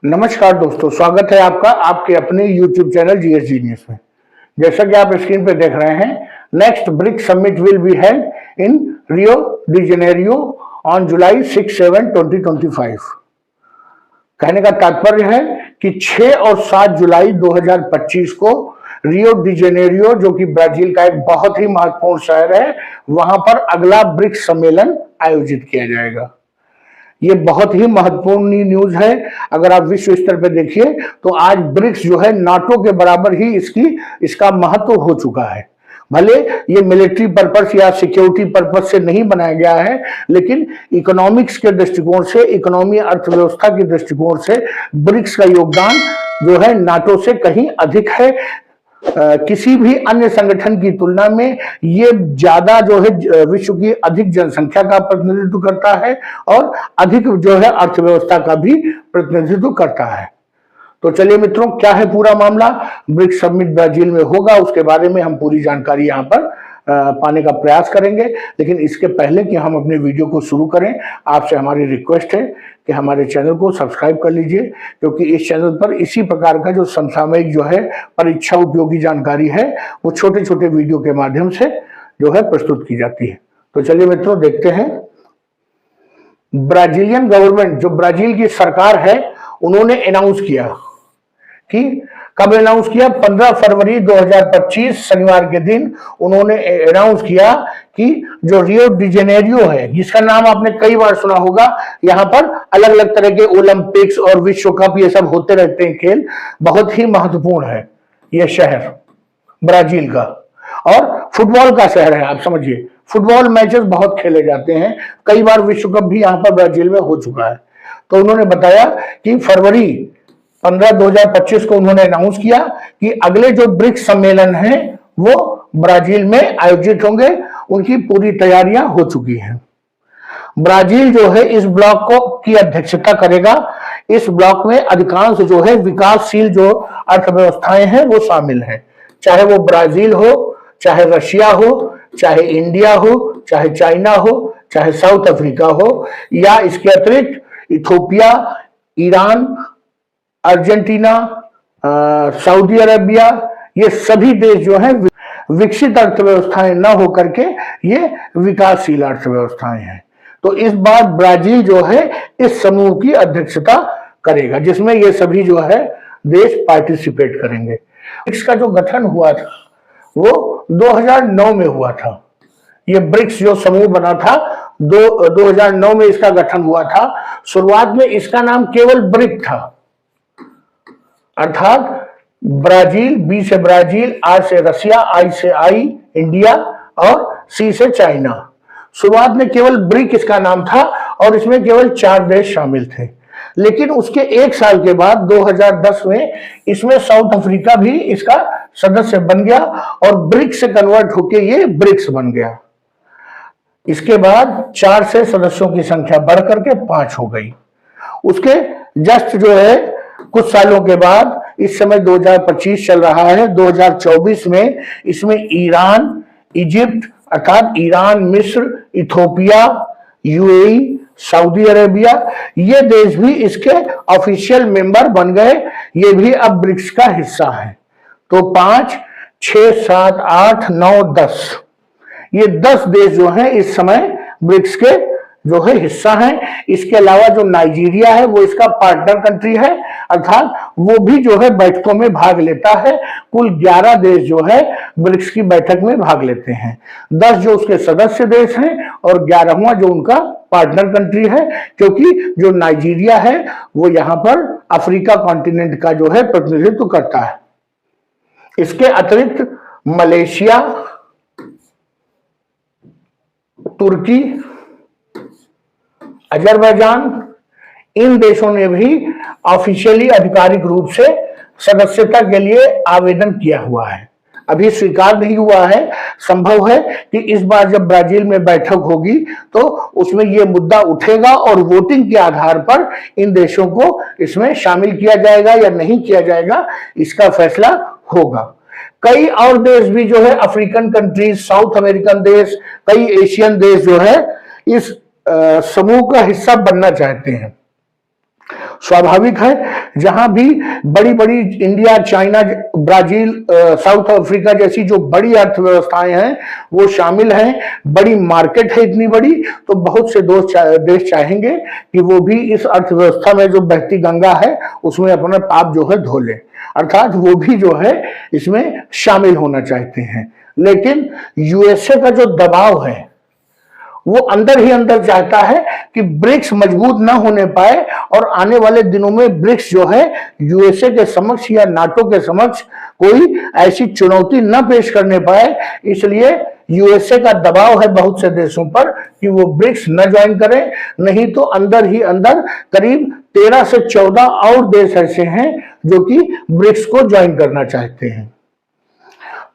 नमस्कार दोस्तों, स्वागत है आपका आपके अपने YouTube चैनल जीएस जीनियस में। जैसा कि आप स्क्रीन पे देख रहे हैं, next BRICS summit will be held in Rio de Janeiro on July 6-7, 2025। कहने का तात्पर्य है कि 6 और 7 जुलाई 2025 को रियो डी जेनेरियो, जो कि ब्राजील का एक बहुत ही महत्वपूर्ण शहर है, वहां पर अगला ब्रिक्स सम्मेलन आयोजित किया जाएगा। ये बहुत ही महत्वपूर्ण न्यूज है। अगर आप विश्व स्तर पर देखिए तो आज ब्रिक्स जो है नाटो के बराबर ही इसका महत्व हो चुका है। भले ये मिलिट्री पर्पस या सिक्योरिटी पर्पस से नहीं बनाया गया है, लेकिन इकोनॉमिक्स के दृष्टिकोण से, इकोनॉमी अर्थव्यवस्था के दृष्टिकोण से ब्रिक्स का योगदान जो है नाटो से कहीं अधिक है। किसी भी अन्य संगठन की तुलना में ये ज्यादा जो है विश्व की अधिक जनसंख्या का प्रतिनिधित्व करता है और अधिक जो है अर्थव्यवस्था का भी प्रतिनिधित्व करता है। तो चलिए मित्रों, क्या है पूरा मामला, ब्रिक्स समिट ब्राजील में होगा, उसके बारे में हम पूरी जानकारी यहाँ पर पाने का प्रयास करेंगे। लेकिन इसके पहले कि हम अपने वीडियो को शुरू करें, आपसे हमारी रिक्वेस्ट है कि हमारे चैनल को सब्सक्राइब कर लीजिए, क्योंकि इस चैनल पर इसी प्रकार का जो समसामयिक जो है परीक्षा उपयोगी जानकारी है वो छोटे छोटे वीडियो के माध्यम से जो है प्रस्तुत की जाती है। तो चलिए मित्रों, देखते हैं। ब्राजीलियन गवर्नमेंट, जो ब्राजील की सरकार है, उन्होंने अनाउंस किया कि कब अनाउंस किया, 15 फरवरी 2025 शनिवार के दिन उन्होंने अनाउंस किया कि जो रियो डी जेनेरियो है, जिसका नाम आपने कई बार सुना होगा, यहाँ पर अलग अलग तरह के ओलंपिक्स और विश्व कप ये सब होते रहते हैं खेल, बहुत ही महत्वपूर्ण है ये शहर ब्राजील का, और फुटबॉल का शहर है। आप समझिए, फुटबॉल मैचेस बहुत खेले जाते हैं, कई बार विश्व कप भी यहाँ पर ब्राजील में हो चुका है। तो उन्होंने बताया कि फरवरी 15, 2025 को उन्होंने अनाउंस किया कि अगले जो ब्रिक्स सम्मेलन है वो ब्राजील में आयोजित होंगे। उनकी पूरी तैयारियां हो चुकी हैं। ब्राजील जो है इस ब्लॉक को की अध्यक्षता करेगा। इस ब्लॉक में अधिकांश जो है विकासशील जो अर्थव्यवस्थाएं हैं वो शामिल हैं, चाहे वो ब्राजील हो, चाहे रशिया हो, चाहे इंडिया हो, चाहे चाइना हो, चाहे साउथ अफ्रीका हो, या इसके अतिरिक्त Ethiopia, Iran, Argentina, Saudi Arabia, ये सभी देश जो हैं विकसित अर्थव्यवस्थाएं न होकर के ये विकासशील अर्थव्यवस्थाएं हैं। तो इस बार ब्राजील जो है इस समूह की अध्यक्षता करेगा, जिसमें ये सभी जो है देश पार्टिसिपेट करेंगे। इसका जो गठन हुआ था वो 2009 में हुआ था। ये ब्रिक्स जो समूह बना था 2009 में इसका गठन हुआ था। शुरुआत में इसका नाम केवल ब्रिक था, अर्थात ब्राजील, बी से ब्राजील, आर से रसिया, आई से इंडिया और सी से चाइना। शुरुआत में केवल ब्रिक इसका नाम था और इसमें केवल 4 देश शामिल थे। लेकिन उसके 1 साल के बाद 2010 में इसमें साउथ अफ्रीका भी इसका सदस्य बन गया और ब्रिक्स से कन्वर्ट होकर ये ब्रिक्स बन गया। इसके बाद 4 से सदस्यों की संख्या बढ़ करके 5 हो गई। उसके जस्ट जो है कुछ सालों के बाद, इस समय 2025 चल रहा है, 2024 में इसमें ईरान, इजिप्ट अर्थात ईरान, मिस्र, इथोपिया, यूएई, सऊदी अरेबिया, ये देश भी इसके ऑफिशियल मेंबर बन गए। ये भी अब ब्रिक्स का हिस्सा है। तो 5, 6, 7, 8, 9, 10, ये 10 देश जो हैं इस समय ब्रिक्स के जो है हिस्सा है। इसके अलावा जो नाइजीरिया है वो इसका पार्टनर कंट्री है, अर्थात वो भी जो है बैठकों में भाग लेता है। कुल 11 देश जो है ब्रिक्स की बैठक में भाग लेते हैं। 10 जो उसके सदस्य देश हैं और 11वां जो उनका पार्टनर कंट्री है, क्योंकि जो नाइजीरिया है वो यहाँ पर अफ्रीका कॉन्टिनेंट का जो है प्रतिनिधित्व करता है। इसके अतिरिक्त मलेशिया, तुर्की, अजरबैजान, इन देशों ने भी ऑफिशियली आधिकारिक रूप से सदस्यता के लिए आवेदन किया हुआ है। अभी स्वीकार नहीं हुआ है। संभव है कि इस बार जब ब्राजील में बैठक होगी तो उसमें यह मुद्दा उठेगा और वोटिंग के आधार पर इन देशों को इसमें शामिल किया जाएगा या नहीं किया जाएगा, इसका फैसला होगा। कई और देश भी जो है, अफ्रीकन कंट्रीज, साउथ अमेरिकन देश, कई एशियन देश जो है इस समूह का हिस्सा बनना चाहते हैं। स्वाभाविक है जहां भी बड़ी बड़ी India, China, Brazil, south Africa जैसी जो बड़ी अर्थव्यवस्थाएं हैं वो शामिल हैं, बड़ी मार्केट है इतनी बड़ी, तो बहुत से देश चाहेंगे कि वो भी इस अर्थव्यवस्था में जो बहती गंगा है उसमें अपना पाप जो है धो ले, अर्थात वो भी जो है इसमें शामिल होना चाहते हैं। लेकिन यूएसए का जो दबाव है वो अंदर ही अंदर चाहता है कि ब्रिक्स मजबूत ना होने पाए और आने वाले दिनों में ब्रिक्स जो है यूएसए के समक्ष या नाटो के समक्ष कोई ऐसी चुनौती न पेश करने पाए, इसलिए यूएसए का दबाव है बहुत से देशों पर कि वो ब्रिक्स न ज्वाइन करें, नहीं तो अंदर ही अंदर करीब 13 से 14 और देश ऐसे हैं जो कि ब्रिक्स को ज्वाइन करना चाहते हैं।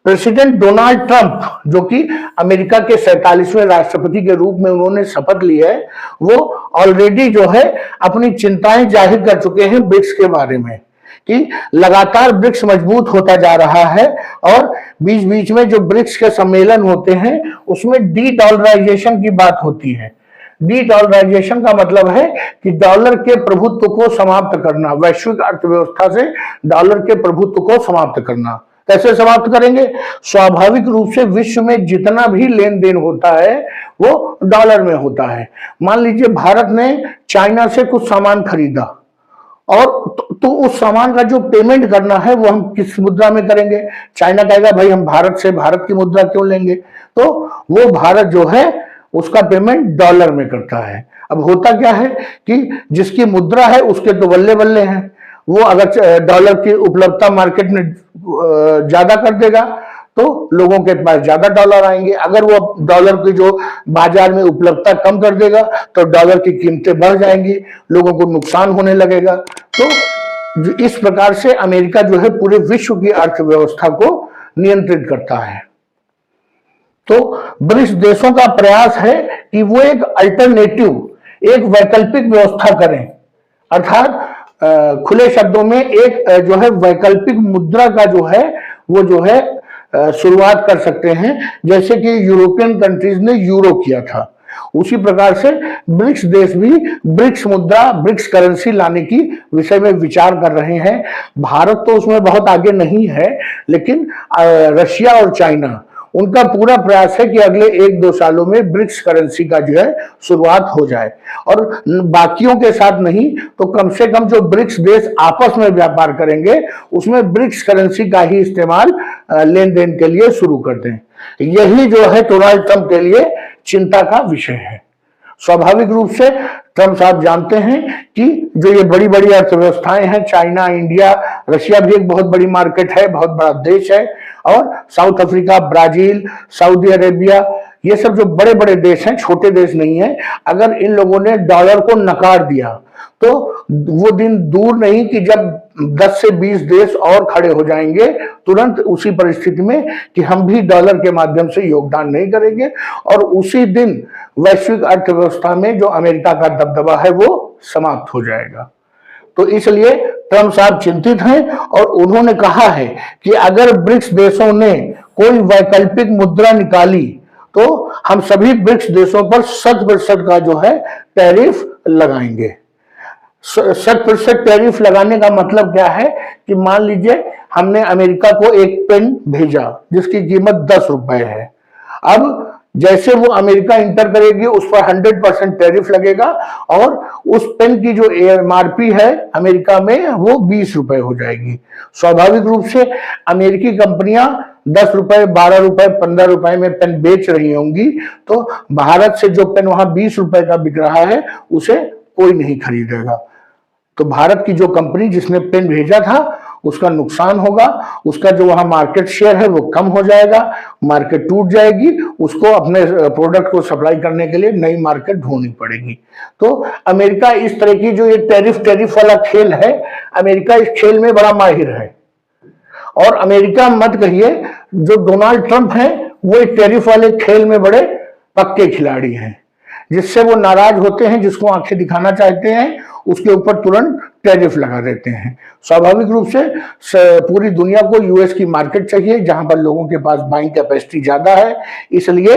प्रेसिडेंट डोनाल्ड ट्रंप, जो कि अमेरिका के 47वें राष्ट्रपति के रूप में उन्होंने शपथ ली है, वो ऑलरेडी जो है अपनी चिंताएं जाहिर कर चुके हैं ब्रिक्स के बारे में कि लगातार ब्रिक्स मजबूत होता जा रहा है और बीच बीच में जो ब्रिक्स के सम्मेलन होते हैं उसमें डी डॉलराइजेशन की बात होती है। डी डॉलराइजेशन का मतलब है कि डॉलर के प्रभुत्व को समाप्त करना, वैश्विक अर्थव्यवस्था से डॉलर के प्रभुत्व को समाप्त करना। कैसे समाप्त करेंगे? स्वाभाविक रूप से विश्व में जितना भी लेन देन होता है वो डॉलर में होता है। मान लीजिए भारत ने चाइना से कुछ सामान खरीदा और तो उस सामान का जो पेमेंट करना है वो हम किस मुद्रा में करेंगे? चाइना कहेगा भाई हम भारत से भारत की मुद्रा क्यों लेंगे, तो वो भारत जो है उसका पेमेंट डॉलर में करता है। अब होता क्या है कि जिसकी मुद्रा है उसके तो बल्ले बल्ले हैं, वो अगर डॉलर की उपलब्धता मार्केट में ज्यादा कर देगा तो लोगों के पास ज्यादा डॉलर आएंगे, अगर वो डॉलर की जो बाजार में उपलब्धता कम कर देगा तो डॉलर की कीमतें बढ़ जाएंगी, लोगों को नुकसान होने लगेगा। तो इस प्रकार से अमेरिका जो है पूरे विश्व की अर्थव्यवस्था को नियंत्रित करता है। तो ब्रिक्स देशों का प्रयास है कि वो एक अल्टरनेटिव, एक वैकल्पिक व्यवस्था करें, अर्थात खुले शब्दों में एक जो है वैकल्पिक मुद्रा का जो है वो जो है शुरुआत कर सकते हैं, जैसे कि यूरोपियन कंट्रीज ने यूरो किया था। उसी प्रकार से ब्रिक्स देश भी ब्रिक्स मुद्रा, ब्रिक्स करेंसी लाने की विषय में विचार कर रहे हैं। भारत तो उसमें बहुत आगे नहीं है, लेकिन रशिया और चाइना, उनका पूरा प्रयास है कि अगले 1-2 सालों में ब्रिक्स करेंसी का जो है शुरुआत हो जाए, और बाकियों के साथ नहीं तो कम से कम जो ब्रिक्स देश आपस में व्यापार करेंगे उसमें ब्रिक्स करेंसी का ही इस्तेमाल लेन देन के लिए शुरू कर दें। यही जो है डोनाल्ड ट्रंप के लिए चिंता का विषय है। स्वाभाविक रूप से ट्रंप साहब जानते हैं कि जो ये बड़ी बड़ी अर्थव्यवस्थाएं हैं, चाइना, इंडिया, रशिया भी एक बहुत बड़ी मार्केट है, बहुत बड़ा देश है, और south Africa, Brazil, Saudi Arabia, ये सब जो बड़े बड़े देश हैं, छोटे देश नहीं है। अगर इन लोगों ने डॉलर को नकार दिया तो वो दिन दूर नहीं कि जब 10 से 20 देश और खड़े हो जाएंगे तुरंत उसी परिस्थिति में कि हम भी डॉलर के माध्यम से योगदान नहीं करेंगे, और उसी दिन वैश्विक अर्थव्यवस्था में जो अमेरिका का दबदबा है वो समाप्त हो जाएगा। तो इसलिए ट्रंप साहब चिंतित हैं और उन्होंने कहा है कि अगर ब्रिक्स देशों ने कोई वैकल्पिक मुद्रा निकाली तो हम सभी ब्रिक्स देशों पर 100% का जो है टैरिफ लगाएंगे। 100% टैरिफ लगाने का मतलब क्या है कि मान लीजिए हमने अमेरिका को एक पेन भेजा जिसकी कीमत 10 रुपए है, अब जैसे वो अमेरिका इंटर करेगी उस पर 100% टैरिफ लगेगा और उस पेन की जो एमआरपी है अमेरिका में वो 20 रुपए हो जाएगी। स्वाभाविक रूप से अमेरिकी कंपनियां 10 रुपए, 12 रुपए, 15 रुपए में पेन बेच रही होंगी, तो भारत से जो पेन वहां 20 रुपए का बिक रहा है उसे कोई नहीं खरीदेगा। तो भारत की जो कंपनी जिसने पेन भेजा था उसका नुकसान होगा, उसका जो वहां मार्केट शेयर है वो कम हो जाएगा, मार्केट टूट जाएगी, उसको अपने प्रोडक्ट को सप्लाई करने के लिए नई मार्केट ढूंढनी पड़ेगी। तो अमेरिका इस तरह की जो ये टैरिफ वाला खेल है, अमेरिका इस खेल में बड़ा माहिर है। और अमेरिका मत कहिए, जो डोनाल्ड ट्रंप है वो इस टैरिफ वाले खेल में बड़े पक्के खिलाड़ी हैं, जिससे वो नाराज होते हैं, जिसको आंखें दिखाना चाहते हैं उसके ऊपर तुरंत टैरिफ लगा देते हैं। स्वाभाविक रूप से पूरी दुनिया को यूएस की मार्केट चाहिए जहां पर लोगों के पास बाइंग कैपेसिटी ज्यादा है, इसलिए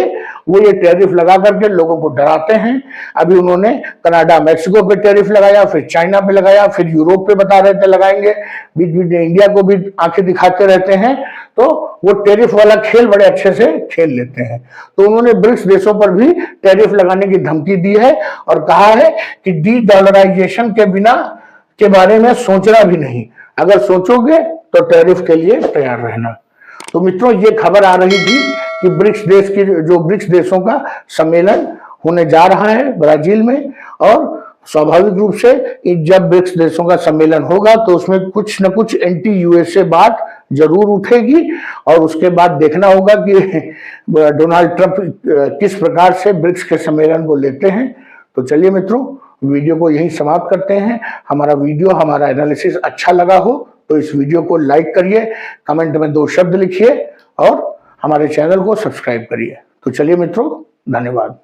वो ये टैरिफ लगा करके लोगों को डराते हैं। अभी उन्होंने कनाडा मैक्सिको पे टैरिफ लगाया, फिर चाइना पे लगाया, फिर यूरोप पे बता रहे थे लगाएंगे, बीच बीच में इंडिया को भी आंखें दिखाते रहते हैं। तो वो टैरिफ वाला खेल बड़े अच्छे से खेल लेते हैं। तो उन्होंने ब्रिक्स देशों पर भी टैरिफ लगाने की धमकी दी है और कहा है कि डी-डॉलराइजेशन के बिना के बारे में सोचना भी नहीं, अगर सोचोगे तो टैरिफ के लिए तैयार रहना। तो मित्रों, ये खबर आ रही थी कि ब्रिक्स देशों का सम्मेलन होने जा रहा है ब्राजील में, और स्वाभाविक रूप से जब ब्रिक्स देशों का सम्मेलन होगा तो उसमें कुछ न कुछ एंटी यूएसए बात जरूर उठेगी, और उसके बाद देखना होगा कि डोनाल्ड ट्रंप किस प्रकार से ब्रिक्स के सम्मेलन को लेते हैं। तो चलिए मित्रों, वीडियो को यहीं समाप्त करते हैं। हमारा एनालिसिस अच्छा लगा हो तो इस वीडियो को लाइक करिए, कमेंट में 2 शब्द लिखिए और हमारे चैनल को सब्सक्राइब करिए। तो चलिए मित्रों, धन्यवाद।